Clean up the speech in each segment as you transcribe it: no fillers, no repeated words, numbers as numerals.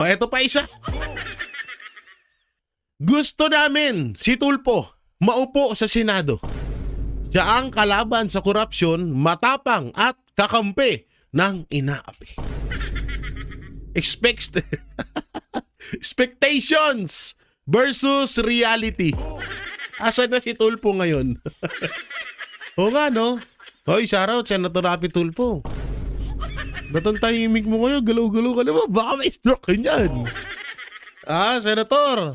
O eto pa isa. Gusto namin si Tulfo maupo sa Senado. Siya ang kalaban sa korupsyon, matapang at kakampi ng inaapi. Expectations versus reality. Asan na si Tulfo ngayon? O nga, no? Hoy, shoutout, Senator Rapi Tulfo. Ba't ang tahimik mo ngayon? Galaw-galaw ka naman. Baka may stroke ka niyan. Senator.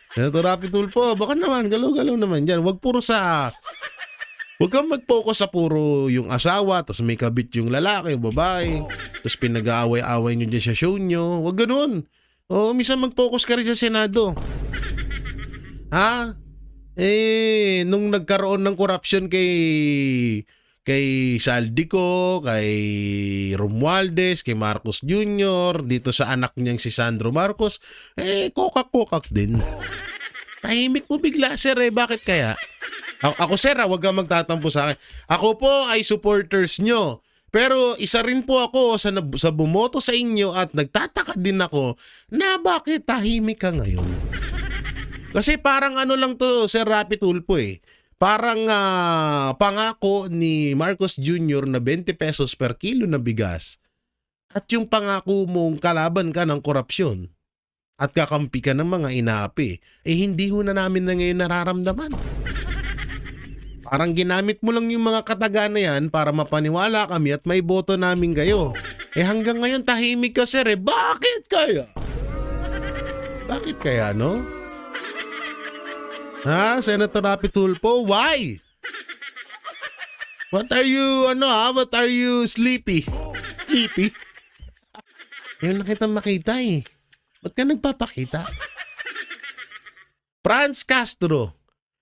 Senator Rapi Tulfo, baka naman, galaw-galaw naman dyan. Huwag kang mag-focus sa puro yung asawa, tapos may kabit yung lalaki, yung babae, tapos pinag-aaway-aaway nyo dyan sa show nyo. Huwag ganun. O, minsan mag-focus ka rin sa Senado. Nung nagkaroon ng corruption kay Saldico, kay Romualdez, kay Marcos Jr., dito sa anak niyang si Sandro Marcos, kokak-kokak din. Tahimik mo bigla, sir, bakit kaya? Ako, sir, wag kang magtatampo sa akin. Ako po ay supporters nyo. Pero isa rin po ako sa bumoto sa inyo at nagtataka din ako na bakit tahimik ka ngayon. Kasi parang ano lang to, Sir Rapi Tulfo Parang pangako ni Marcos Jr. na 20 pesos per kilo na bigas at yung pangako mong kalaban ka ng korupsyon at kakampi ka ng mga inaapi, hindi ho na namin na ngayon nararamdaman. Parang ginamit mo lang yung mga kataga na yan para mapaniwala kami at may boto namin kayo. Hanggang ngayon tahimik ka, sir. Bakit kaya? Bakit kaya, no? Senator Rapi Tulfo, why? What are you sleepy? Sleepy? Yung nakita makita Ba't ka nagpapakita? Franz Castro,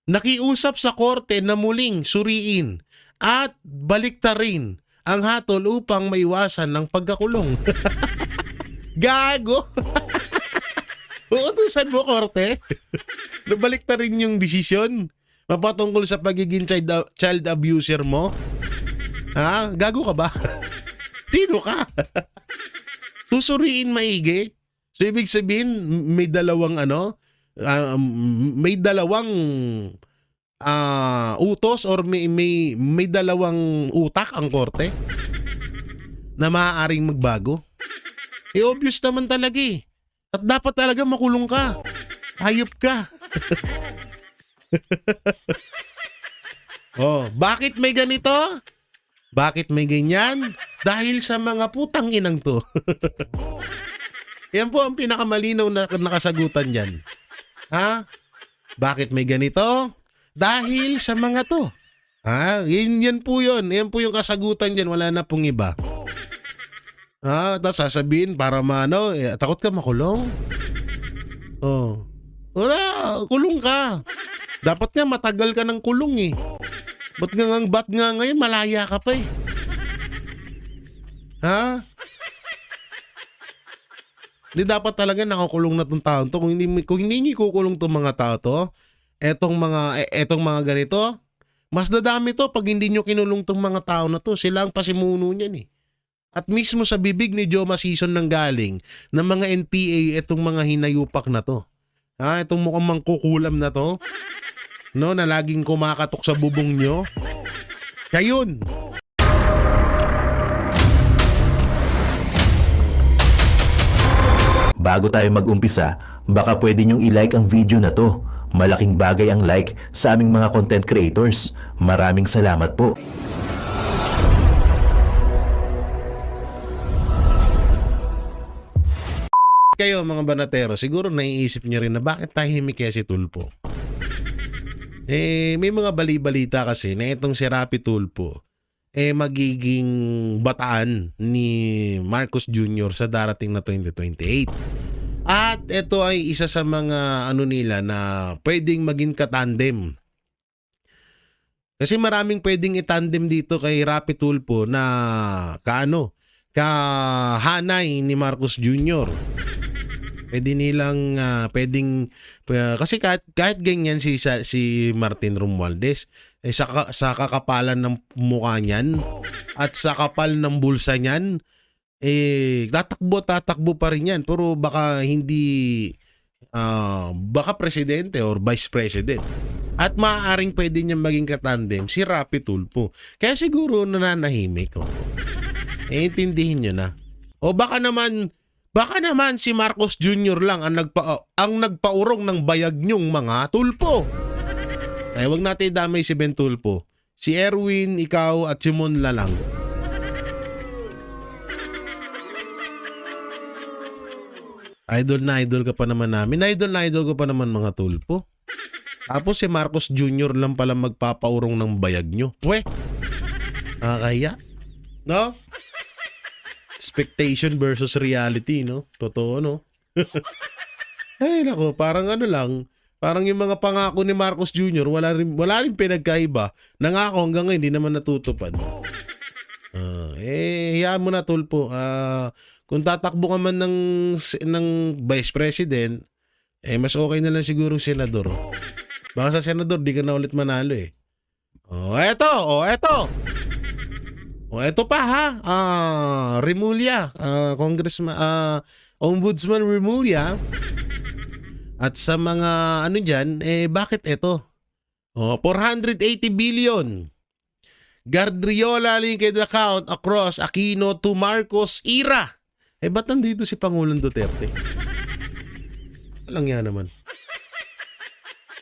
nakiusap sa korte na muling suriin at baliktarin ang hatol upang maiwasan ng pagkakulong. Gago! Uutusan mo korte? Nabaliktarin yung desisyon? Mapatungkol sa pagiging child abuser mo? Gago ka ba? Sino ka? Susuriin maigi? So ibig sabihin, may dalawang utos or may dalawang utak ang korte na maaaring magbago. Obvious naman talaga At dapat talaga makulong ka. Hayop ka. Bakit may ganito? Bakit may ganyan? Dahil sa mga putang inang to. Yan po ang pinakamalinaw na nakasagutan dyan. Bakit may ganito? Dahil sa mga to. Yan po yun. Yan po yung kasagutan dyan. Wala na pong iba. Tapos sasabihin para takot ka makulong? Wala, kulong ka. Dapat nga matagal ka ng kulong Ba't nga ngayon malaya ka pa Hindi dapat talaga nakakulong na tong tao to. Kung hindi niyo kukulong tong mga tao to, etong mga ganito, mas dadami to pag hindi niyo kinulong tong mga tao na to. Sila ang pasimuno niyan At mismo sa bibig ni Joma Sison nang galing ng mga NPA etong mga hinayupak na to. Itong mukhang mangkukulam na to. Na laging kumakatok sa bubong nyo. Kaya yun. Bago tayo mag-umpisa, baka pwede nyong i-like ang video na to. Malaking bagay ang like sa aming mga content creators. Maraming salamat po. Kayo mga banatero, siguro naiisip nyo rin na bakit tahimik kaya si Tulfo? May mga bali-balita kasi na itong si Rapi Tulfo magiging bataan ni Marcos Jr. sa darating na 2028. At ito ay isa sa mga nila na pwedeng maging katandem. Kasi maraming pwedeng itandem dito kay Rapi Tulfo na kahanay ni Marcos Jr. Pwede nilang kasi kahit ganyan si Martin Romualdez sa kakapalan ng mukha niyan at sa kapal ng bulsa niyan tatakbo pa rin yan. Pero baka hindi, baka presidente or vice president. At maaaring pwede niyang maging katandem si Rapi Tulfo. Kaya siguro nananahimik. Intindihin nyo na. O baka naman si Marcos Jr. lang ang nagpaurong ng bayag nyong mga Tulfo. Kaya wag natin damay si Ben Tulfo. Si Erwin, ikaw at si Mon lang. Idol na idol ka pa naman namin. Idol na idol ko pa naman mga Tulfo. Tapos si Marcos Jr. lang pala magpapaurong ng bayag nyo. Pwe! Nakakaya. No? Expectation versus reality, no? Totoo, no? Ay, nako, parang ano lang. Parang yung mga pangako ni Marcos Jr. wala rin pinagkaiba. Nangako hanggang ngayon, hindi naman natutupad. Hiyaan mo na, Tulfo. Kung tatakbo ka man ng vice president, mas okay na lang siguro senador. Baka sa senador, di ka na ulit manalo eh. Eto pa ha. Remulla, Congressman, Ombudsman Remulla. At sa mga ano dyan, bakit ito? 480 billion. Gardriola linked account across Aquino to Marcos era. Ba't nandito si Pangulong Duterte? Walang yan naman.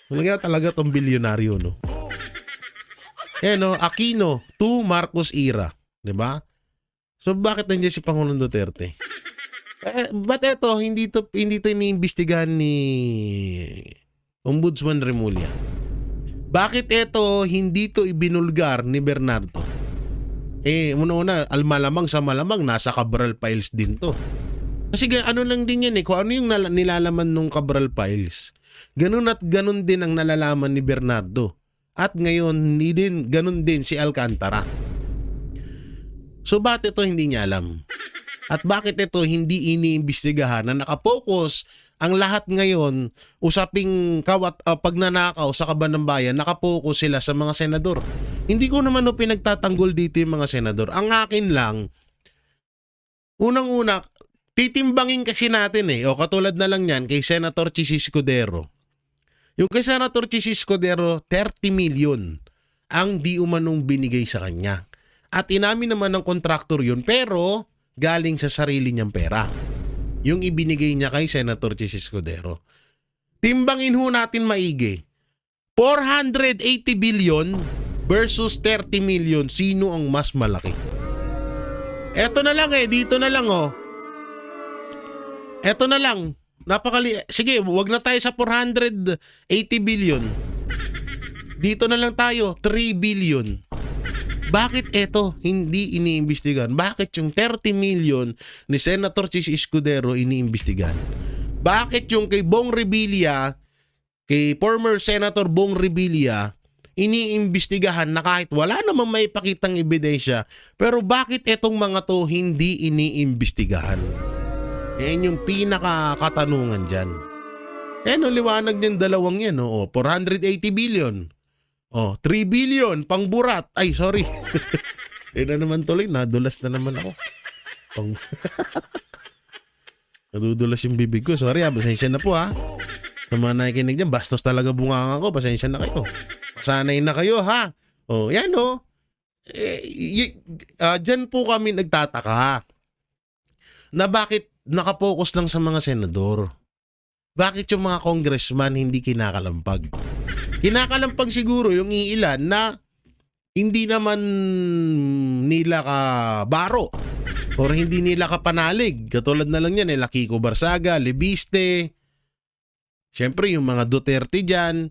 Walang yan talaga tong bilyonaryo, no? Aquino to Marcos era. Diba? So, bakit nandiyan si Pangulong Duterte? Ba't ito, hindi to iniimbestigahan ni Ombudsman Remulla? Bakit ito, hindi to ibinulgar ni Bernardo? Una-una, malamang sa malamang, nasa Cabral Files din to. Kasi ano lang din yan kung ano yung nilalaman nung Cabral Files. Ganun at ganun din ang nalalaman ni Bernardo. At ngayon, ganun din si Alcantara. So, bakit ito hindi niya alam? At bakit ito hindi iniimbestigahan na nakapokus ang lahat ngayon usaping pagnanakaw sa kaban ng bayan, nakapokus sila sa mga senador. Hindi ko naman pinagtatanggol dito yung mga senador. Ang akin lang, unang-una, titimbangin kasi natin katulad na lang yan kay Senator Chis Escudero. Yung kay Senator Chis Escudero, 30 million ang di umanong binigay sa kanya. At inamin naman ng kontraktor yun, pero galing sa sarili niyang pera. Yung ibinigay niya kay Senator Chis Escudero. Timbangin ho natin maigi. 480 billion versus 30 million. Sino ang mas malaki? Eto na lang dito na lang Eto na lang. Sige, wag na tayo sa 480 billion. Dito na lang tayo, 3 billion. Bakit ito hindi iniimbestigahan? Bakit yung 30 million ni Senator Chis Escudero iniimbestigahan? Bakit yung kay Bong Revilla, kay former Senator Bong Revilla, iniimbestigahan na kahit wala namang may pakitang ebidensya, pero bakit itong mga to hindi iniimbestigahan? Yan yung pinaka-katanungan dyan. Liwanag niyang dalawang yan. 480 billion. 3 billion, pangburat. Ay, sorry. Na naman tuloy, nadulas na naman ako. Nadudulas yung bibig ko. Sorry pasensya na po Sa mga nakikinig dyan, bastos talaga bunganga ko. Pasensya na kayo. Sanay na kayo yan dyan po kami nagtataka na bakit nakapokus lang sa mga senador. Bakit yung mga congressman hindi kinakalampag? Kinakalampag siguro yung iilan na hindi naman nila kabaro or hindi nila kapanalig. Katulad na lang yan Kiko Barsaga, Lebiste. Siyempre yung mga Duterte dyan,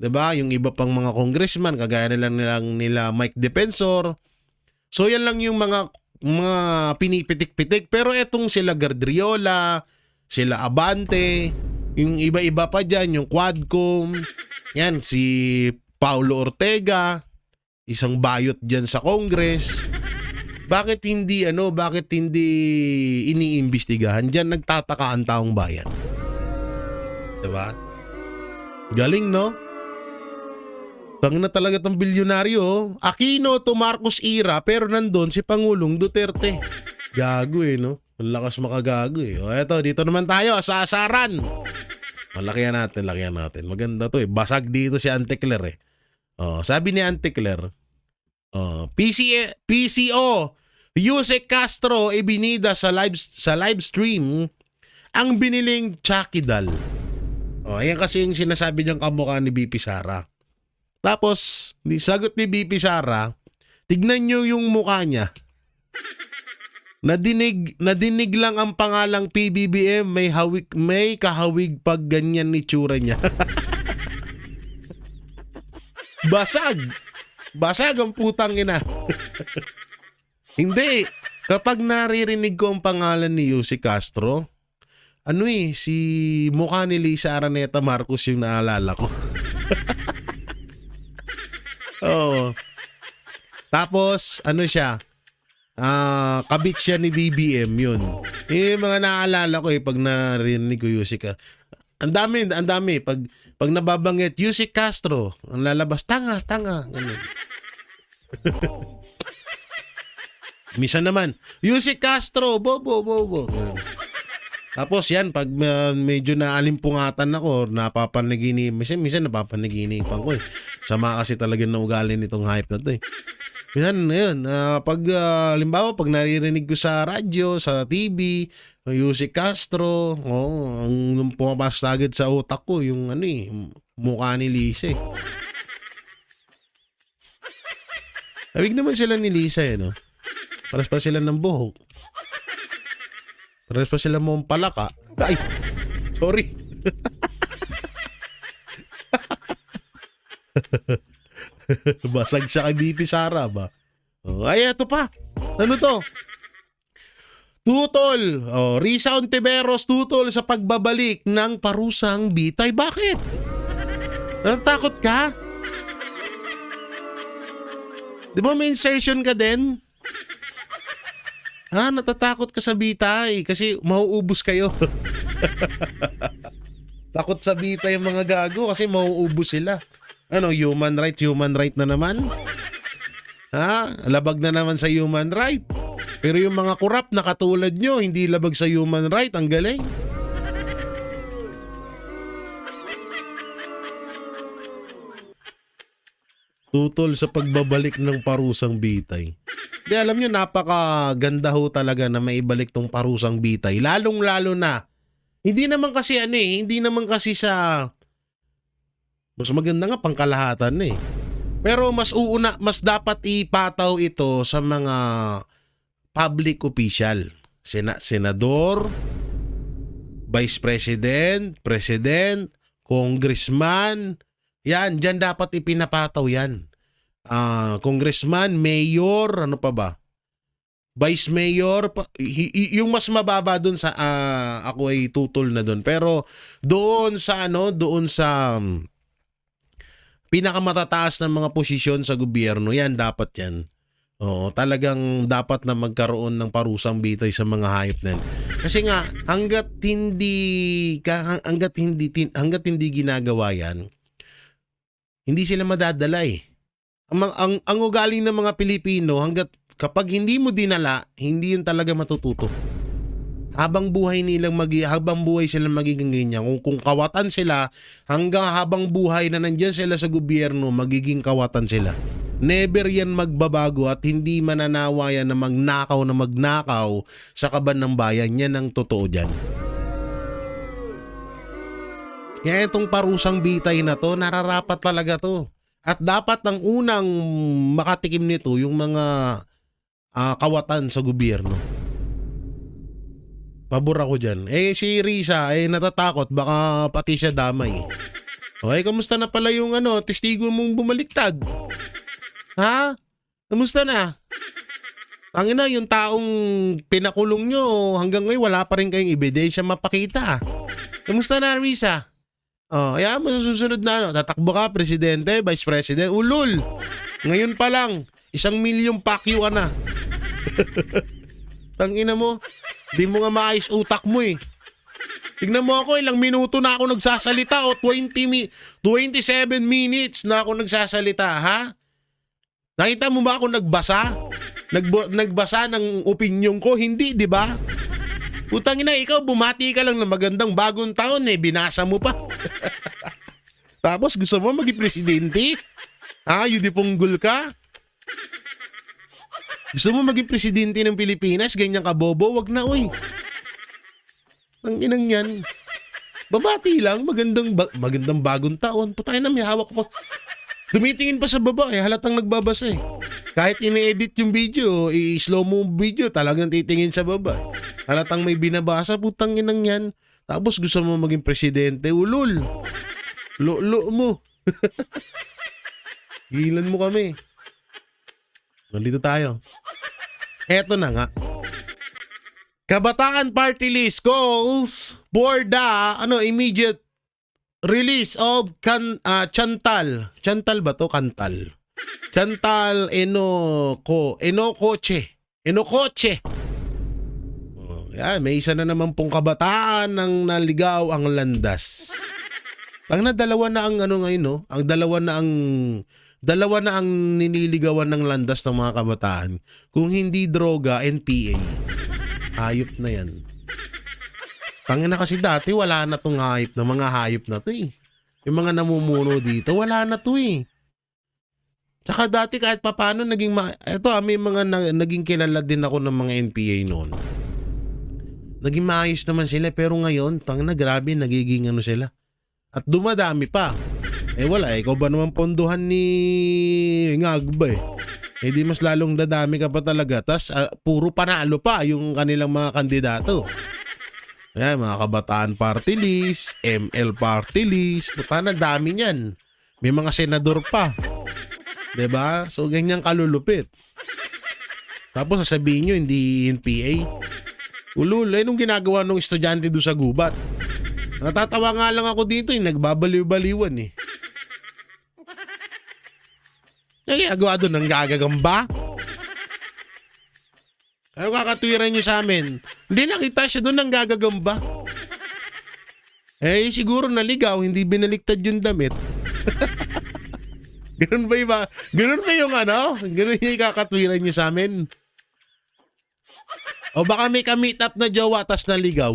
diba? Yung iba pang mga congressman, kagaya nila Mike Defensor. So yan lang yung mga pinipitik-pitik. Pero etong sila Gardriola, sila Abante, yung iba-iba pa dyan, yung Quadcom, yan, si Paulo Ortega, isang bayot dyan sa Congress. Bakit hindi iniimbestigahan? Dyan nagtataka ang taong bayan. Diba? Galing, no? Tang na talaga tong bilyonaryo. Aquino to Marcos era, pero nandun si Pangulong Duterte. Gago eh, no? Ang lakas makagago eh. O eto, dito naman tayo sa asaran. Lakihan natin. Maganda to eh. Basag dito si Auntie Claire eh. Sabi ni Auntie Claire, PCO, Yusek Castro ibinida sa live stream ang biniling Chakidal. Ayan kasi yung sinasabi niyang kamukha ni BP Sara. Tapos, sagot ni BP Sara, tignan niyo yung mukha niya. Nadinig lang ang pangalang PBBM, may kahawig pag ganyan ni tsura niya. Basag ang putang ina. Hindi. Kapag naririnig ko ang pangalan ni Yusek Castro, si mukha ni Lisa Araneta Marcos yung naalala ko. Tapos, siya? Kabit siya ni BBM yun. Mga naalala ko pag narinig ko Yusek. Ang dami. Pag nababanggit, Yusek Castro, ang lalabas, tanga. Ganun. Misa naman, Yusek Castro, bobo. Ganun. Tapos yan, pag medyo naalimpungatan ako, minsan napapanaginipan ko eh. Sama kasi talaga na ugali nitong hype na to eh. Yan. Halimbawa, pag naririnig ko sa radyo, sa TV, Yusek Castro, ang pumapasok agad sa utak ko, yung mukha ni Lisa eh. Awig naman sila ni Lisa eh, no? Paras pa sila ng buhok. Paras pa sila mong palaka. Ay, sorry. Basag siya kay BP Sara ba? Eto pa. Ano to? Tutol. Risa Ontiveros tutol sa pagbabalik ng parusang bitay. Bakit? Natatakot ka? Di ba may insertion ka din? Natatakot ka sa bitay kasi mauubos kayo. Takot sa bitay yung mga gago kasi mauubos sila. Human right na naman? Labag na naman sa human right. Pero yung mga kurap na katulad nyo, hindi labag sa human right. Ang galing. Tutol sa pagbabalik ng parusang bitay. Di alam nyo, napakaganda ho talaga na maibalik tong parusang bitay. Lalong-lalo na. Hindi naman kasi sa mas maganda nga pangkalahatan eh. Pero mas dapat ipataw ito sa mga public official. Senador, Vice President, President, Congressman, yan, dyan dapat ipinapataw yan. Congressman, Mayor, ano pa ba? Vice Mayor, yung mas mababa dun sa, ako ay tutol na dun. Pero doon sa pinakamatataas ng mga posisyon sa gobyerno, yan, dapat yan. Talagang dapat na magkaroon ng parusang bitay sa mga hayop na yan. Kasi nga, hanggat hindi ginagawa yan, hindi sila madadala eh. Ang ugali ng mga Pilipino, kapag hindi mo dinala, hindi yun talaga matututo. Habang buhay silang magiging ganyan. Kung kawatan sila, hanggang habang buhay na nandyan sila sa gobyerno, magiging kawatan sila. Never yan magbabago at hindi mananawa yan na magnakaw sa kaban ng bayan. Yan ang totoo dyan. Kaya itong parusang bitay na to, nararapat talaga to. At dapat ang unang makatikim nito yung mga kawatan sa gobyerno. Pabor ako dyan. Si Risa, natatakot. Baka pati siya damay. Kamusta na pala yung testigo mong bumaliktad? Ha? Kamusta na? Yung taong pinakulong nyo, hanggang ngayon wala pa rin kayong ebidensya mapakita. Kamusta na, Risa? Mo sa susunod na tatakbo ka, Presidente, Vice President. Ulul! Ngayon pa lang, 1 milyong pakyo ka na. Tangina mo. Di mo nga maayos utak mo eh. Tignan mo ako, ilang minuto na ako nagsasalita 27 minutes na ako nagsasalita, ha? Nakita mo ba ako nagbasa? Nagbasa ng opinyon ko? Hindi, di ba? Putang ina, ikaw bumati ka lang ng magandang bagong taon eh. Binasa mo pa. Tapos gusto mo maging presidente? Ha? Yudipunggol ka? Gusto mo maging presidente ng Pilipinas? Ganyan ka bobo? Wag na, uy. Ang inang yan. Babati lang, magandang bagong taon. Putay na, may hawak ko pa. Tumitingin pa sa baba eh, halatang nagbabasa eh. Kahit ini-edit yung video, i-slow mo video, talagang titingin sa baba. Halatang may binabasa, putang inang yan. Tapos gusto mo maging presidente, ulol. Lo mo. Gilan mo kami. Nandito tayo. Eto na nga. Kabataan Party List calls for the immediate release of Chantal. Chantal ba to? Kantal. Chantal Enocoche. Oh, yan, may isa na naman pong kabataan ng naligaw ang landas. Dalawa na ang ngayon, no? Ang dalawa na ang niniligawan ng landas ng mga kabataan. Kung hindi droga, NPA. Hayop na yan. Tangina kasi dati wala na tong hayop na mga hayop na to eh. Yung mga namumuno dito, wala na to eh. Tsaka dati kahit papano naging may mga naging kilala din ako ng mga NPA noon. Naging maayos naman sila pero ngayon, tangina grabe nagiging sila. At dumadami pa. Wala ikaw ba naman ponduhan ni Ngagba eh. Di mas lalong dadami ka pa talaga. Tas puro panalo pa yung kanilang mga kandidato. Ayan, mga kabataan party list, ML party list. Puta na, dami niyan. May mga senador pa. Diba? So, ganyan kalulupit. Tapos sasabihin nyo, hindi NPA. Ulul, nung ginagawa ng estudyante doon sa gubat. Natatawa nga lang ako dito, nagbabaliw-baliwan eh. Agawa doon ng gagagamba. Ano kakatwiran nyo sa amin? Hindi nakita siya doon ng gagagamba. Siguro naligaw, hindi binaliktad yung damit. Ganun ba iba? Ganun ba yung Ganun yung kakatwiran nyo sa amin? O baka may ka-meet up na jowa tas naligaw?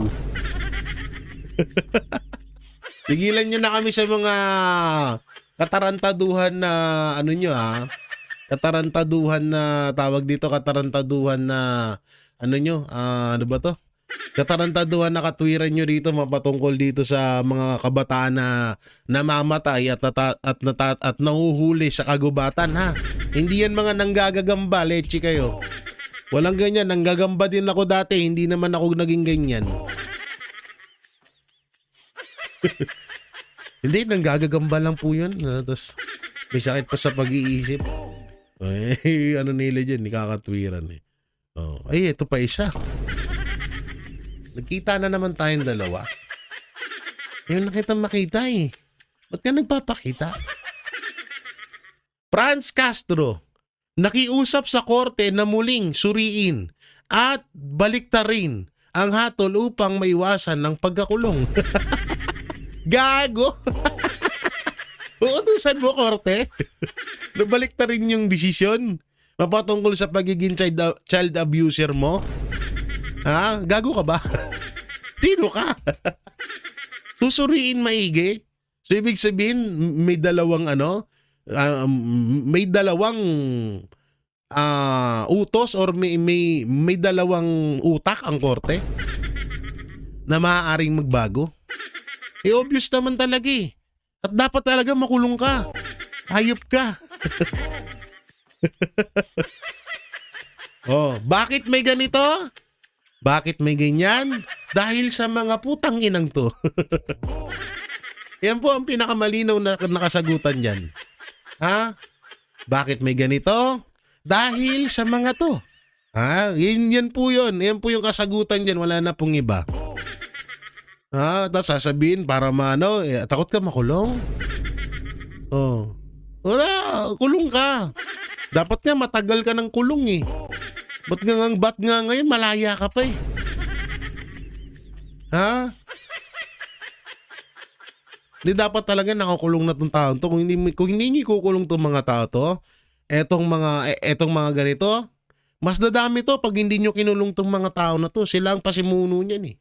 Tigilan nyo na kami sa mga katarantaduhan na katarantaduhan na tawag dito, katarantaduhan na ano ba to? Katarantaduhan na katwiran nyo dito mapatungkol dito sa mga kabataan na namamatay at nahuhuli sa kagubatan ha. Hindi yan mga nanggagagamba, leche kayo. Walang ganyan, nanggagamba din ako dati, hindi naman ako naging ganyan. Hindi, nanggagagamba lang po yun. Tapos may sakit pa sa pag-iisip. Nila dyan, nikakatwiran eh. Ito pa isa. Nagkita na naman tayong dalawa. Yung makita eh. Ba't ka nagpapakita? Franz Castro, nakiusap sa korte na muling suriin at baliktarin ang hatol upang maiwasan ng pagkakulong. Gago! Uutusan mo korte? Nabaliktarin yung desisyon? Mapatungkol sa pagiging child abuser mo? Ha? Gago ka ba? Sino ka? Susuriin maigi? So ibig sabihin may dalawang utos or may dalawang utak ang korte na maaaring magbago. Obvious naman talaga eh. At dapat talaga makulong ka. Hayop ka. Bakit may ganito? Bakit may ganyan? Dahil sa mga putang inang to. Yan po ang pinakamalinaw na nakasagutan dyan. Ha? Bakit may ganito? Dahil sa mga to. Ha? Yan po yun. Yan po yung kasagutan dyan. Wala na pong iba. Ha? Tapos sasabihin para takot ka makulong? Wala. Kulong ka. Dapat nga matagal ka ng kulong eh. Ba't nga ngayon malaya ka pa eh? Ha? Hindi dapat talaga nakakulong na tong tao to. Kung hindi niyo ikukulong tong mga tao to, etong mga ganito, mas dadami to pag hindi nyo kinulong tong mga tao na to. Sila ang pasimuno niyan eh.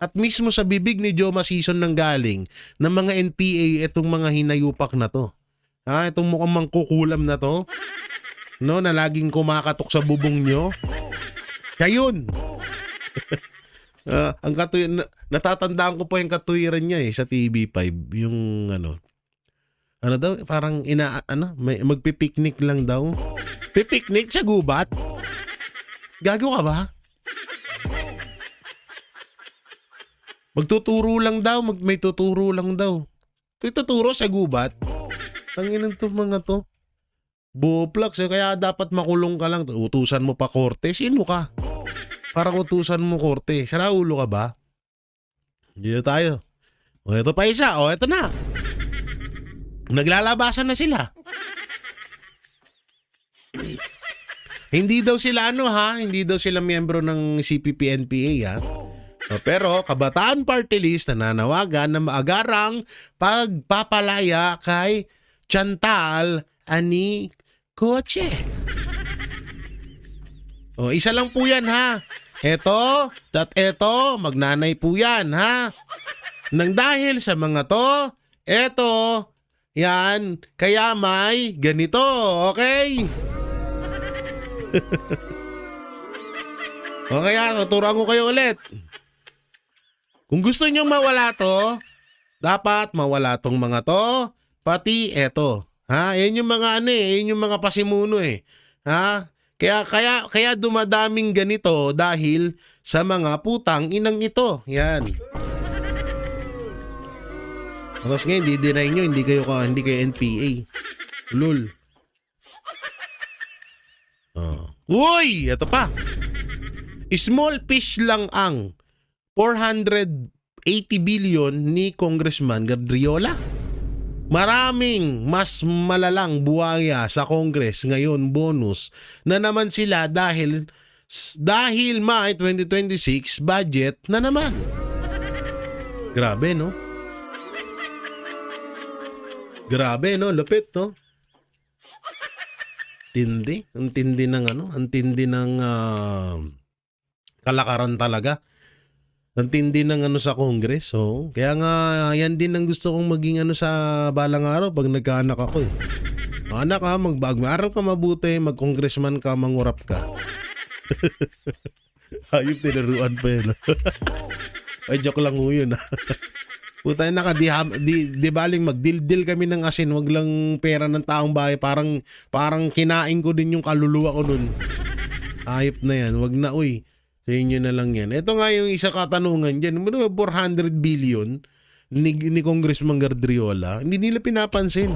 At mismo sa bibig ni Joe Masison nang galing ng mga NPA etong mga hinayupak na to. Itong mukhang mangkukulam na to, no, na laging kumakatok sa bubong nyo. Siya yun. Natatandaan ko pa yung katuwiran niya sa TV5, yung ano daw, parang magpipiknik lang daw. Pipiknik sa gubat? Gago ka ba? Magtuturo lang daw, may tuturo lang daw. Tuturo sa gubat? Tanginan to mga to. Buplax, kaya dapat makulong ka lang. Utusan mo pa korte, sino ka? Parang utusan mo korte. Saraulo ka ba? Dito tayo. O ito pa isa. O ito na. Naglalabasan na sila. Hindi daw sila hindi daw sila miyembro ng CPP-NPA pero Kabataan Party List nananawagan na maagarang pagpapalaya kay Chantal Ani Kotse. Isa lang po yan Eto, magnanay po yan Nang dahil sa mga to, eto, yan, kaya may ganito, okay? O kaya, tuturuan ko kayo ulit. Kung gusto nyong mawala to, dapat mawala tong mga to, pati eto. Yan yung mga yan yung mga pasimuno Kaya dumadaming ganito dahil sa mga putang inang ito. Yan. Tapos ngayon, di-deny nyo, hindi kayo NPA. Lul. Uy! Ito pa. Small fish lang ang 480 billion ni Congressman Gadriola. Maraming mas malalang buwaya sa Congress ngayon bonus na naman sila dahil May 2026 budget na naman. Grabe, no? Grabe, no? Lupit, no? Ang tindi ng kalakaran talaga. Ang tindi ng sa Congress. Kaya nga, yan din ang gusto kong maging sa balang araw pag nagkaanak ako Anak mag-aral ka mabuti, mag-congressman ka, mangurap ka. Ayun, tinaruan pa yun. Ay, joke lang mo yun. Puta na di baling magdildil kami ng asin, wag lang pera ng taong bahay, parang kinain ko din yung kaluluwa ko nun. Ayop na yan, wag na sa inyo na lang yan. Ito nga yung isa katanungan dyan, 400 billion ni Congressman Gadriola, hindi nila pinapansin.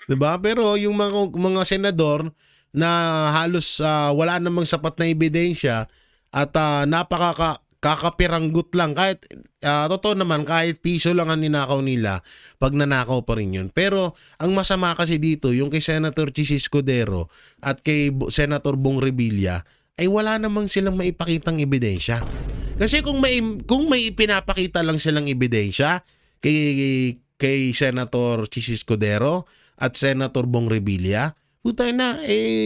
Diba? Pero yung mga senador na halos wala namang sapat na ebidensya at kakapiranggut lang, kahit totoo naman, kahit piso lang ang ninakaw nila, pag nanakaw pa rin yun. Pero ang masama kasi dito, yung kay Senator Chis Escudero at kay Senator Bong Revilla, ay wala namang silang maipakitang ebidensya. Kasi kung may pinapakita lang silang ebidensya kay Senator Chis Escudero at Senator Bong Revilla, putay na,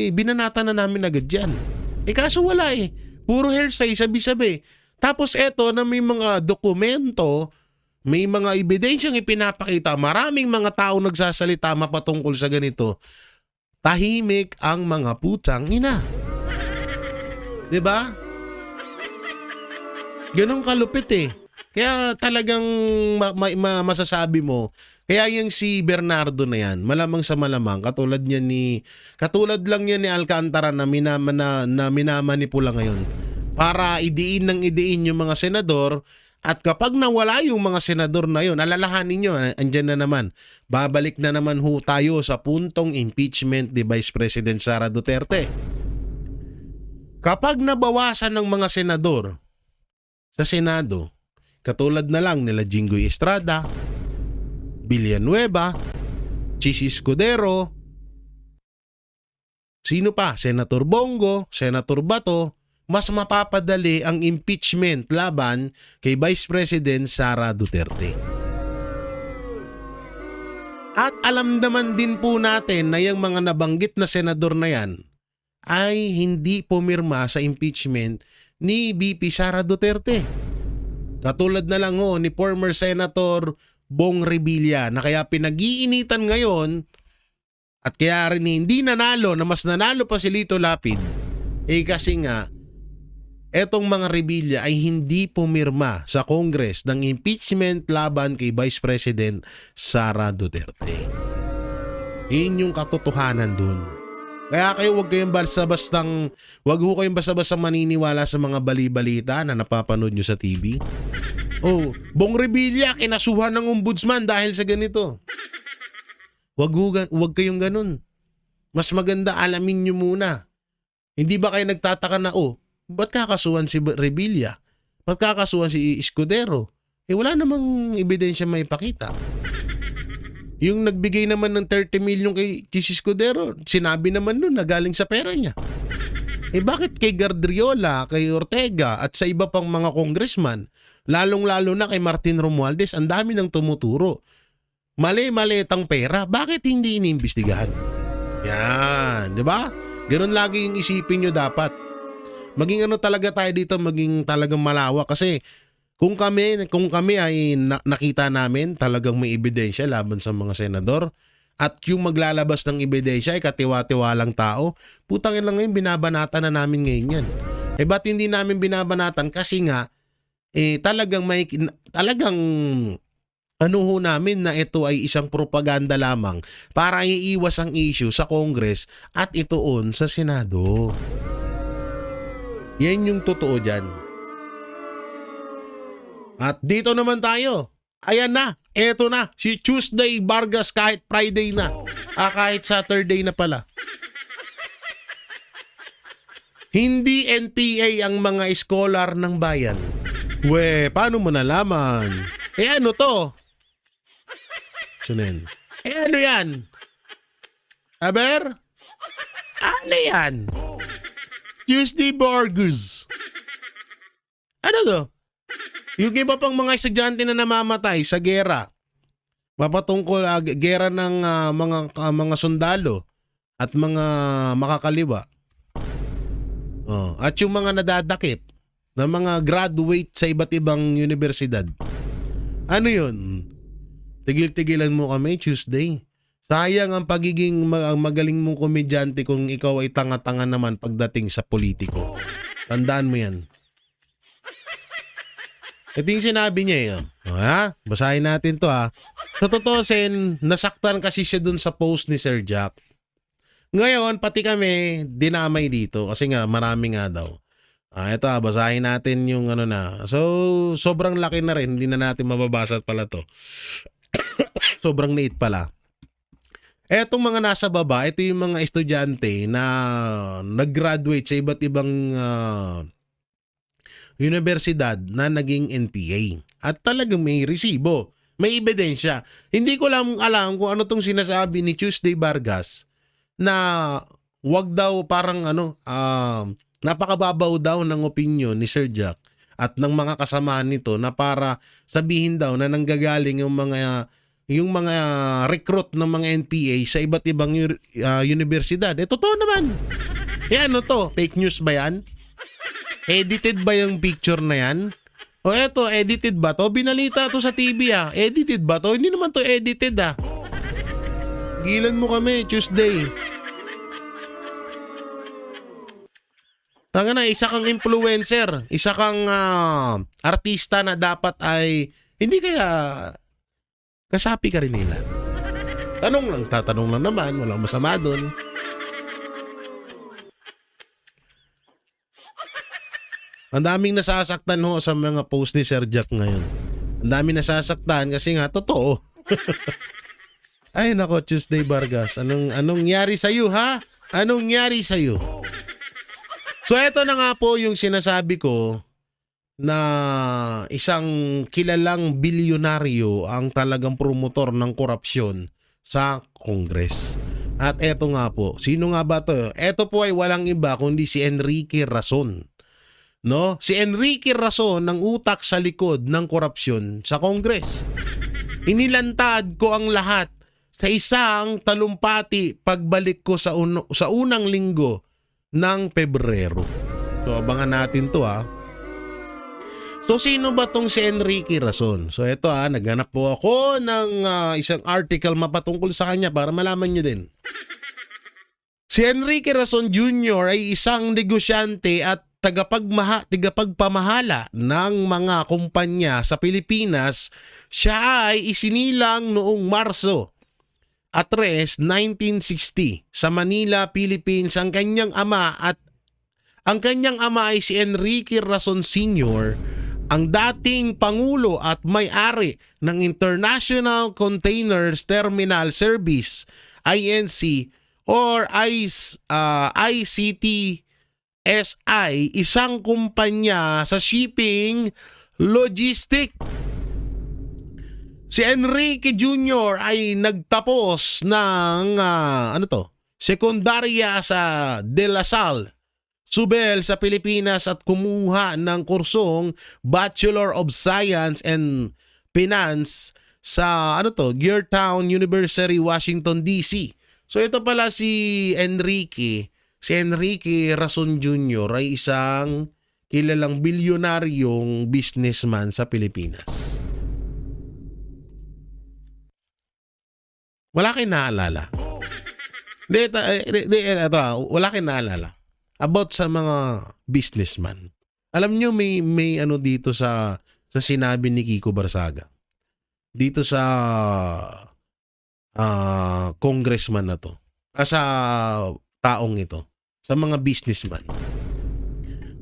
binanata na namin agad dyan. Kaso wala puro hearsay, sabi-sabi. Tapos eto na may mga dokumento, may mga ebidensyang ipinapakita, maraming mga tao nagsasalita mapatungkol sa ganito. Tahimik ang mga putang ina. 'Di ba? Ganun kalupit Kaya talagang masasabi mo, kaya yung si Bernardo na yan, malamang sa malamang, katulad lang niya ni Alcantara na minamanipula ngayon. Para idiin yung mga senador, at kapag nawala yung mga senador na yun, alalahanin nyo, andyan na naman, babalik na naman tayo sa puntong impeachment ni Vice President Sara Duterte. Kapag nabawasan ng mga senador sa Senado, katulad na lang nila Jinggoy Estrada, Villanueva, Chis Escudero, sino pa? Senator Bongo, Senator Bato, mas mapapadali ang impeachment laban kay Vice President Sara Duterte. At alam naman din po natin na yung mga nabanggit na senador na yan ay hindi pumirma sa impeachment ni VP Sara Duterte. Katulad na lang ni former Senator Bong Revilla na kaya pinag-iinitan ngayon at kaya rin hindi nanalo na mas nanalo pa si Lito Lapid kasi nga etong mga Revilla ay hindi pumirma sa Congress ng impeachment laban kay Vice President Sara Duterte. Yun yung katotohanan dun. Kaya kayo wag ho kayong basta-basta maniniwala sa mga bali-balita na napapanood nyo sa TV. Bong Revilla kinasuhan ng ombudsman dahil sa ganito. Wag kayong ganun. Mas maganda alamin nyo muna. Hindi ba kayo nagtataka na ba't kakasuhan si Revilla? Ba't kakasuhan si Escudero? Wala namang ebidensya may ipakita. Yung nagbigay naman ng 30 million kay Chis Escudero, sinabi naman nun na galing sa pera niya. Bakit kay Gardriola, kay Ortega at sa iba pang mga congressman, lalong-lalo na kay Martin Romualdez, ang dami nang tumuturo. Mali-malitang pera, bakit hindi iniimbestigahan? Yan, di ba? Ganun lagi yung isipin nyo dapat. Maging talaga tayo dito, maging talagang malawak kasi kung kami ay nakita namin talagang may ebidensya laban sa mga senador at yung maglalabas ng ebidensya ay katiwa-tiwalang tao, putangin lang ngayon binabanatan na namin ngayon yan. Ba't hindi namin binabanatan? Kasi nga talagang namin na ito ay isang propaganda lamang para iiwas ang issue sa Congress at itoon sa Senado. Yan yung totoo dyan. At dito naman tayo. Ayan na. Eto na. Si Tuesday Vargas kahit Friday na. Kahit Saturday na pala. Hindi NPA ang mga scholar ng bayan. Paano mo nalaman? Ano to? Sunin. Ano yan? Aber? Ano yan? Tuesday Vargas. Ano to? Yung iba pang mga estudyante na namamatay sa gera. Mapatungkol gera ng mga sundalo at mga makakaliwa. At yung mga nadadakip na mga graduate sa iba't ibang universidad. Ano yun? Tigil-tigilan mo kami Tuesday. Sayang ang pagiging magaling mong komedyante kung ikaw ay tanga-tanga naman pagdating sa politiko. Tandaan mo yan. Ito yung sinabi niya basahin natin to Sa totoo nasaktan kasi siya dun sa post ni Sir Jack. Ngayon, pati kami dinamay dito kasi nga marami nga daw. Ito basahin natin yung So, sobrang laki na rin. Hindi na natin mababasa pala to. Sobrang liit pala. Etong mga nasa baba, ito yung mga estudyante na nag-graduate sa iba't ibang universidad na naging NPA. At talagang may resibo, may ebidensya. Hindi ko lang alam kung ano tong sinasabi ni Tuesday Vargas na wag daw parang napakababaw daw ng opinion ni Sir Jack at ng mga kasamahan nito na para sabihin daw na nanggagaling yung mga recruit ng mga NPA sa iba't ibang universidad. Totoo naman. Ano to? Fake news ba yan? Edited ba yung picture na yan? Eto, edited ba to? Binalita to sa TV Edited ba to? Hindi naman to edited Gilan mo kami, Tuesday. Tanga na, isa kang influencer. Isa kang artista na dapat ay hindi kaya kasapi ka rin nila. Tatanong lang naman. Walang masama dun. Ang daming nasasaktan sa mga post ni Sir Jack ngayon. Ang daming nasasaktan kasi nga totoo. Ay nako, Tuesday Vargas. Anong nyari sa'yo Anong nyari sa'yo? So eto na nga po yung sinasabi ko na isang kilalang bilyonaryo ang talagang promotor ng korupsyon sa Congress. At eto nga po, sino nga ba to? Eto po ay walang iba kundi si Enrique Razon. Si Enrique Razon ang utak sa likod ng korupsyon sa Congress. Inilantad ko ang lahat sa isang talumpati pagbalik ko sa unang linggo ng Pebrero. So abangan natin to ha. So sino ba tong si Enrique Rason? So ito naghanap po ako ng isang article mapatungkol sa kanya para malaman nyo din. Si Enrique Rason Jr. ay isang negosyante at tagapagpamahala ng mga kumpanya sa Pilipinas. Siya ay isinilang noong Marso 3, 1960 sa Manila, Philippines. Ang kanyang ama ay si Enrique Rason Sr., ang dating pangulo at may-ari ng International Containers Terminal Service, INC, or ICTSI, isang kumpanya sa shipping logistic. Si Enrique Jr. ay nagtapos ng sekundarya sa De La Salle, Subel sa Pilipinas at kumuha ng kursong Bachelor of Science and Finance sa Georgetown University, Washington DC. So ito pala si Enrique Rason Jr. ay isang kilalang bilyonaryong businessman sa Pilipinas. Wala kayong naalala? Wala kayong naalala about sa mga businessman. Alam nyo may dito sa sinabi ni Kiko Barsaga. Dito sa congressman na to. Sa taong ito. Sa mga businessman.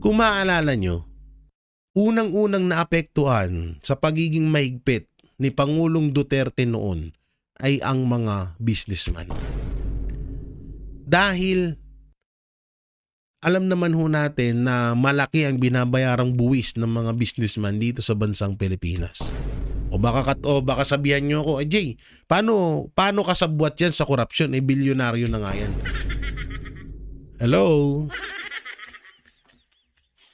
Kung maaalala nyo, unang-unang naapektuhan sa pagiging mahigpit ni Pangulong Duterte noon ay ang mga businessman. Dahil alam naman ho natin na malaki ang binabayarang buwis ng mga businessman dito sa bansang Pilipinas. O baka sabihan nyo ako, Jay, paano kasabwat yan sa korupsyon? Bilyonaryo na nga yan. Hello?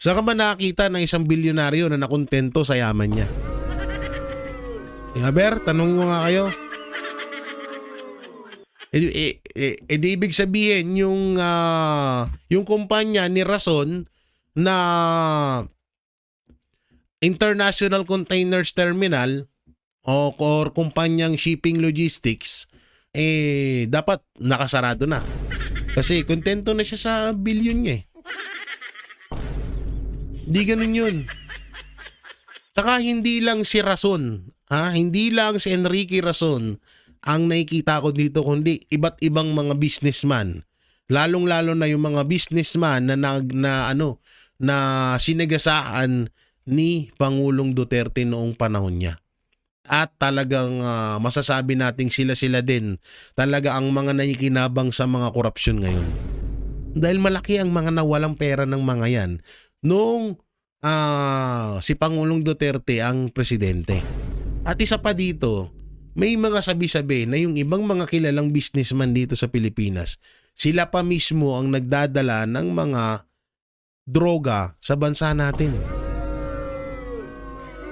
Saan ka ba nakakita ng isang bilyonaryo na nakontento sa yaman niya? Aber, tanongin ko nga kayo. Di ibig sabihin yung kumpanya ni Rason na International Containers Terminal or kumpanyang shipping logistics dapat nakasarado na. Kasi kontento na siya sa bilyon niya eh. Di ganun yun. Saka hindi lang si Rason, hindi lang si Enrique Rason ang nakikita ko dito, kundi iba't ibang mga businessman. Lalong-lalo na yung mga businessman na sinagasaan ni Pangulong Duterte noong panahon niya. At talagang masasabi nating sila din talaga ang mga nakikinabang sa mga korupsyon ngayon. Dahil malaki ang mga nawalang pera ng mga yan noong si Pangulong Duterte ang presidente. At isa pa dito, may mga sabi-sabi na yung ibang mga kilalang businessman dito sa Pilipinas, sila pa mismo ang nagdadala ng mga droga sa bansa natin.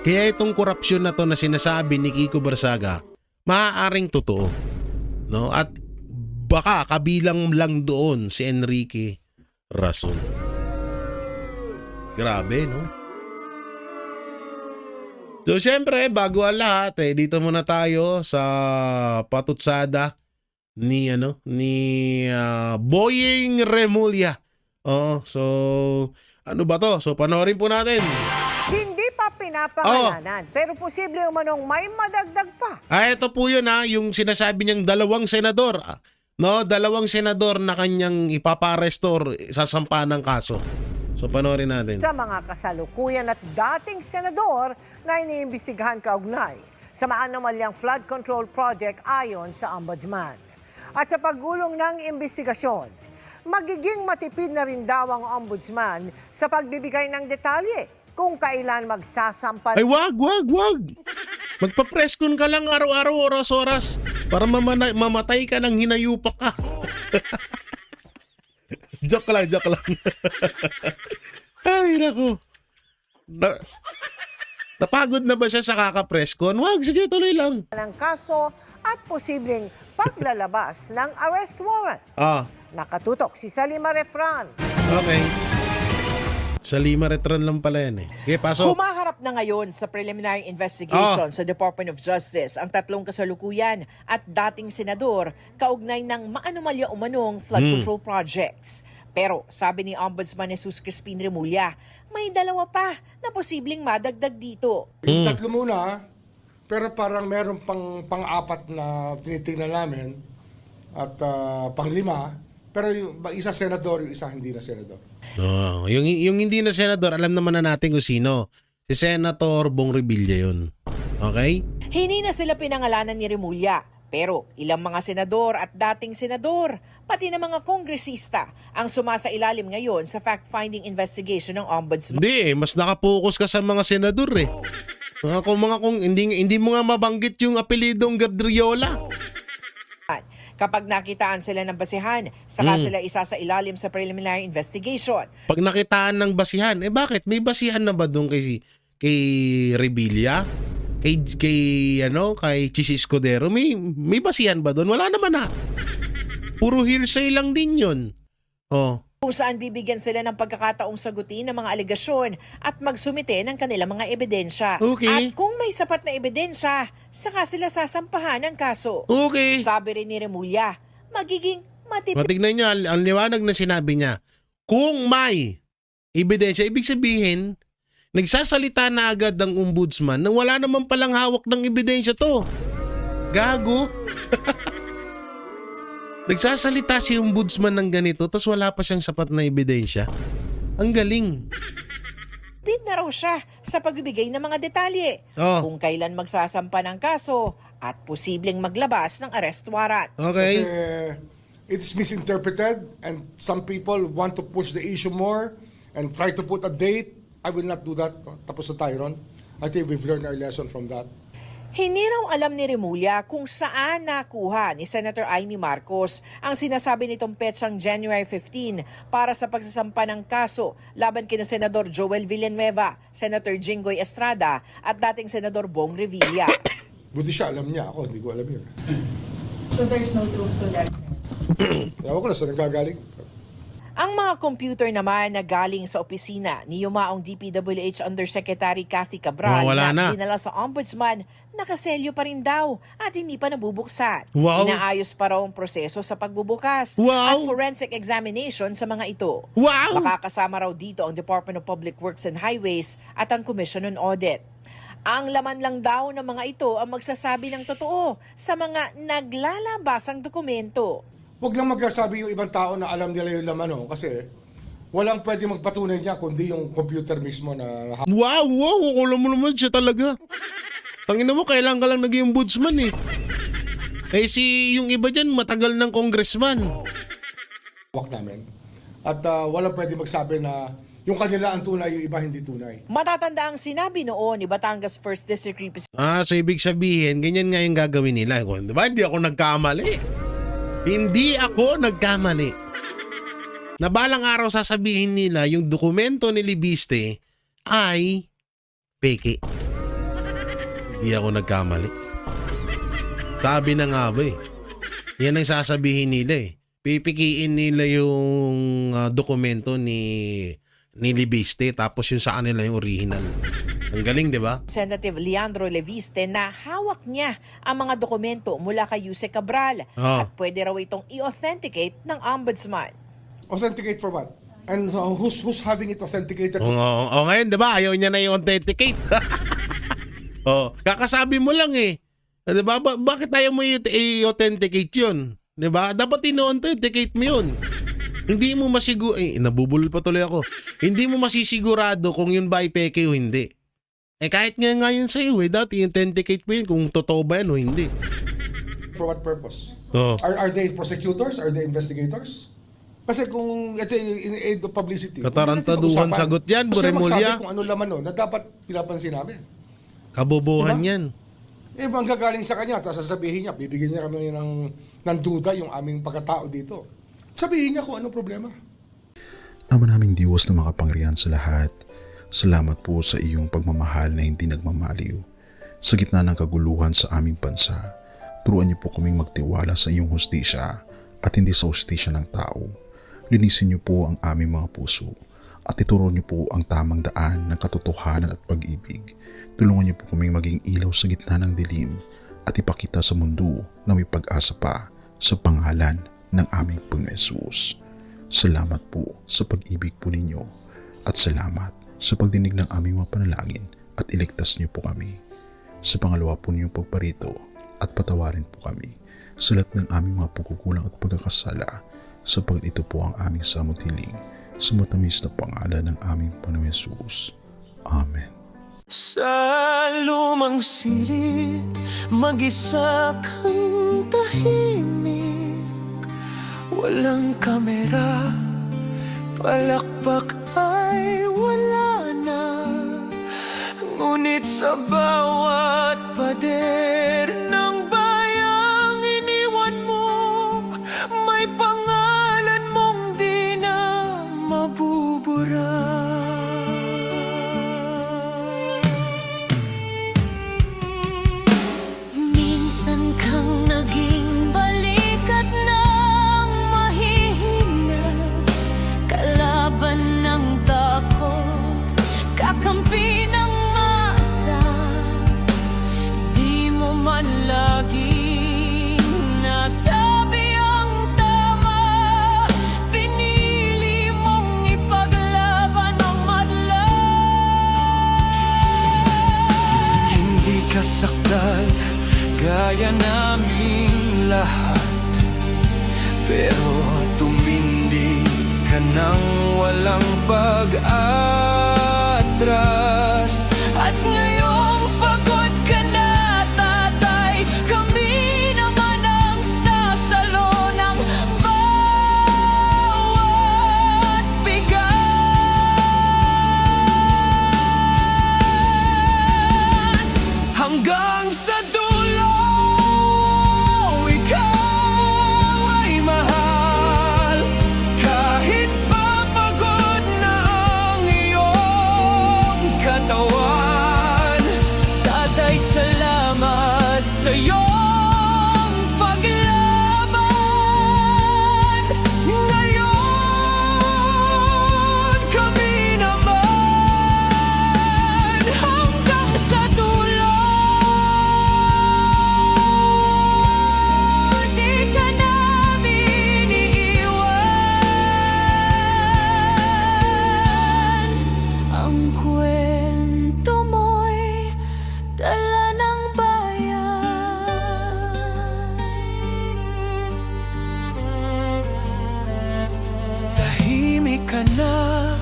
Kaya itong korupsyon na to na sinasabi ni Kiko Barsaga, maaaring totoo. No? At baka kabilang lang doon si Enrique Rason. Grabe, no? So, syempre, bago ang lahat, dito muna tayo sa patutsada ni Boying Remulla. So, ano ba to? So, panoorin po natin. Hindi pa pinapangalanan, pero posible umanong may madagdag pa. Ito po yun yung sinasabi niyang dalawang senador. Dalawang senador na kanyang ipaparestor, sasampa ng kaso. So, panoorin natin. Sa mga kasalukuyan at dating senador na iniimbestigahan kaugnay sa maanomalyang flood control project ayon sa Ombudsman. At sa paggulong ng imbestigasyon, magiging matipid na rin daw ang Ombudsman sa pagbibigay ng detalye kung kailan magsasampa. Ay, wag! Magpa-press con ka lang araw-araw, oras-oras para mamatay ka ng hinayupak ka. Joke lang. Ay, naku. Napagod na ba siya sa kaka-press con? Wag, sige, tuloy lang. ng kaso at posibleng paglalabas ng arrest warrant. Ah, Nakatutok si Salima Refran. okay. Sa Lima Retran lang pala yan eh. Okay, pasok. Humaharap na ngayon sa preliminary investigation sa Department of Justice ang tatlong kasalukuyan at dating senador kaugnay ng maanomalya umanong flood control projects. Pero sabi ni Ombudsman Jesus Crispin Remulla, may dalawa pa na posibleng madagdag dito. Yung tatlo muna, pero parang meron pang-apat na tinitingnan namin at pang-lima, pero yung isa senador, yung isa hindi na senador. Oh, yung hindi na senador, alam naman na natin kung sino. Si Senator Bong Revilla yun. Okay? Hindi na sila pinangalanan ni Remulla, pero ilang mga senador at dating senador, pati na mga kongresista ang sumasailalim ngayon sa fact-finding investigation ng Ombudsman. Hindi eh, mas nakapokus ka sa mga senador eh. Kung hindi mo nga mabanggit yung apelidong Gadriola. Kapag nakitaan sila ng basihan, saka sila isa sa ilalim sa preliminary investigation. Pag nakitaan ng basihan, eh bakit? May basihan na ba doon kay Revilla? Kay Chis Escudero? May basihan ba doon? Wala naman na. Puro hearsay lang din yun. Oh. Kung saan bibigyan sila ng pagkakataong sagutin ng mga alegasyon at magsumite ng kanilang mga ebidensya. Okay. At kung may sapat na ebidensya, saka sila sasampahan ng kaso. Okay. Sabi rin ni Remulla, magiging matipid Matignan nyo, ang liwanag na sinabi niya, kung may ebidensya, ibig sabihin, nagsasalita na agad ang ombudsman na wala naman palang hawak ng ebidensya to. Gago. Nagsasalita si ombudsman ng ganito tapos wala pa siyang sapat na ebidensya. Ang galing. na raw siya sa pagbibigay ng mga detalye. Oh. Kung kailan magsasampa ng kaso at posibleng maglabas ng arrest warrant. Okay. Kasi it's misinterpreted and some people want to push the issue more and try to put a date. I will not do that. Tapos na tayo ron. I think we've learned our lesson from that. Hindi raw alam ni Remulla kung saan nakuha ni Senator Amy Marcos ang sinasabi nitong petsang January 15 para sa pagsasampa ng kaso laban kina Senador Joel Villanueva, Senator Jinggoy Estrada at dating Senador Bong Revilla. Buti siya, alam niya. Ako, hindi ko alam yun. So there's no truth to that? Ewan ko na saan nagkagaling. Ang mga computer naman na galing sa opisina ni yumaong DPWH Undersecretary Kathy Cabral wala na. dinala sa ombudsman, nakaselyo pa rin daw at hindi pa nabubuksan. Wow. Inaayos pa raw ang proseso sa pagbubukas Wow. at forensic examination sa mga ito. Wow! Makakasama raw dito ang Department of Public Works and Highways at ang Commission on Audit. Ang laman lang daw ng mga ito ang magsasabi ng totoo sa mga naglalabasang dokumento. Huwag lang magsasabi yung ibang tao na alam nila yung laman, no? Kasi walang pwede magpatunay niya kundi yung computer mismo na Wow! Akala mo naman siya talaga. Tangina mo, kailan ka lang naging ombudsman eh. Eh yung iba dyan, matagal ng congressman. hawak namin. At walang pwede magsabi na yung kanila ang tunay, yung iba hindi tunay. Matatanda ang sinabi noon ni Batangas 1st District So ibig sabihin, ganyan nga yung gagawin nila. Diba? Hindi ako nagkamali. Hindi ako nagkamali. Na balang araw sasabihin nila yung dokumento ni Libiste ay peke. Hindi ako nagkamali. Sabi na nga ba eh. Yan ang sasabihin nila eh. Pipikiin nila yung dokumento ni Libiste tapos yung sa kanila yung original. Ang galing, di ba? Representative Leandro Leviste na hawak niya ang mga dokumento mula kay Yuse Cabral at pwede raw itong i-authenticate ng ombudsman. Authenticate for what? And who's having it authenticated? Ngayon, di ba? Ayaw niya na i-authenticate. Kakasabi mo lang eh. Di ba? Bakit ayaw mo i-authenticate yun? Di ba? Dapat i-authenticate mo yun. Hindi mo nabubulol pa tuloy ako. Hindi mo masisigurado kung yun ba ay peke o hindi. Kahit nga yun sa'yo dati i-authenticate mo yun kung totoo ba yan o hindi. For what purpose? Oh. Are they prosecutors? Are they investigators? Kasi kung ito yung in aid of publicity. Katarantaduhan sagot yan, Remulla. Kung ano laman nun, na dapat pinapansin namin. Kabobohan Diba? yan. Ang gagaling sa kanya, tapos sasabihin niya, bibigyan niya kami ng duda yung aming pagkatao dito. Sabihin niya kung ano problema. Ama naming Diyos na makapangyarihan sa lahat, Salamat po sa iyong pagmamahal na hindi nagmamaliw. Sa gitna ng kaguluhan sa aming bansa, turuan niyo po kaming magtiwala sa iyong hustisya at hindi sa hustisya ng tao. Linisin niyo po ang aming mga puso at ituro niyo po ang tamang daan ng katotohanan at pag-ibig. Tulungan niyo po kaming maging ilaw sa gitna ng dilim at ipakita sa mundo na may pag-asa pa sa pangalan ng aming Panginoon Hesus. Salamat po sa pag-ibig po ninyo at salamat sa pagdinig ng aming mga panalangin at iligtas niyo po kami. Sa pangalawa po niyong pagparito at patawarin po kami sa lahat ng aming mga pagkukulang at pagkakasala sapagkat ito po ang aming samutiling sa matamis na pangalan ng aming Panginoon Hesus. Amen. Sa lumang silid, mag-isa kang tahimik. Walang kamera, palakpak ay wala na. Ngunit sa bawat pader ng bayang iniwan mo, may pangalan mong di na mabubura. Minsan kang naging balikat ng mahihina, kalaban ng takot, kakampi ng masa. Di mo man laging nasabi ang tama, pinili mong ipaglaban ang madla. Hindi ka saktan gaya naming lahat, pero tumindi ka ng walang pag-atras. At ngayong pagod ka na, tatay, kami naman ang sasalo ng bawat bigat. Hanggang sa dulo, ikaw ay mahal. Kahit papagod na ang iyong katawan. Tatay, salamat sa iyong paglaban. Ngayon, kami naman Hanggang sa dulo, di ka namin iiwan. Ang kwento mo'y dala ng bayan. tahimik ka na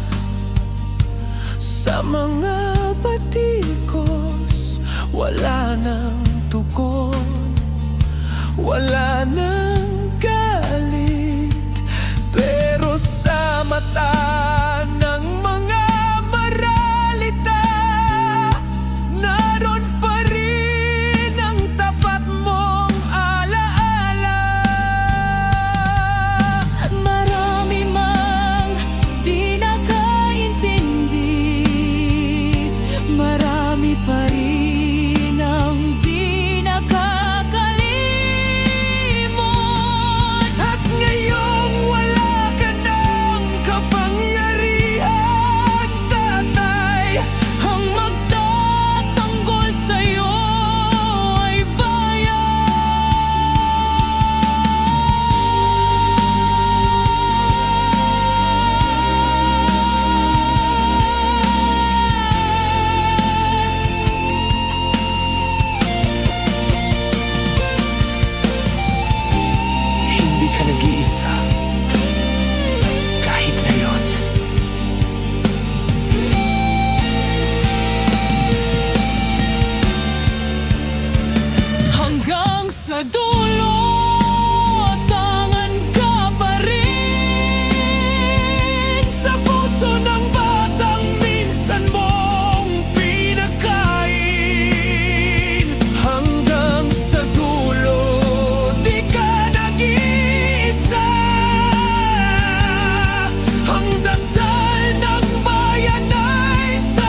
sa mga batikos. Wala nang tugon, wala nang galit, pero sa mata ng mga maralita, naroon pa rin ang tapat mong alaala. Marami mang di nakaintindi, marami pa rin ang di nakakalimot. At ngayong wala ka ng kapangyarihan, tatay, Ang magtatanggol sa'yo ay hindi ka nag-iisa. Kahit ngayon. hanggang sa dulo, tangan ka pa rin Sa puso ng batang minsan mong pinakain. Hanggang sa dulo, di ka nag-iisa. Ang dasal ng bayan ay sa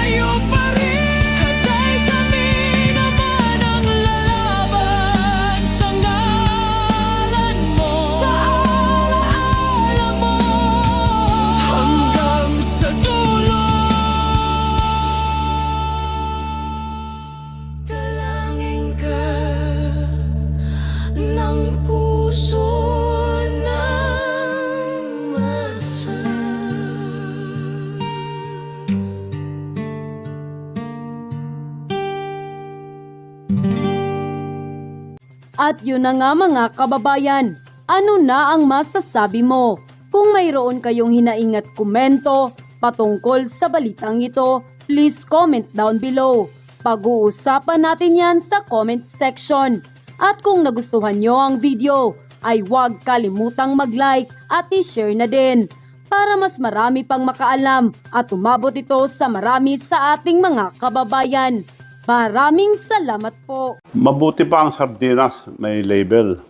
At yun na nga mga kababayan, ano na ang masasabi mo? Kung mayroon kayong hinaing at komento patungkol sa balitang ito, please comment down below. Pag-uusapan natin yan sa comment section. At kung nagustuhan nyo ang video, ay huwag kalimutang mag-like at i-share na din para mas marami pang makaalam at umabot ito sa marami sa ating mga kababayan. Maraming salamat po. Mabuti pa ang sardinas, may label.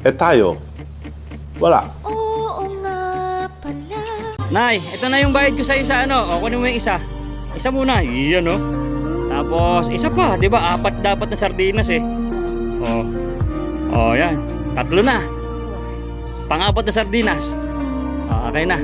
Eh tayo, wala. Oo nga pala. Nay, ito na yung bayad ko sa isa, ano? O, kunin mo yung isa. Isa muna, iyan, no? Tapos, isa pa, di ba? 4 dapat na sardinas, eh. Yan. 3 na. Pang-4 na sardinas. Okay na.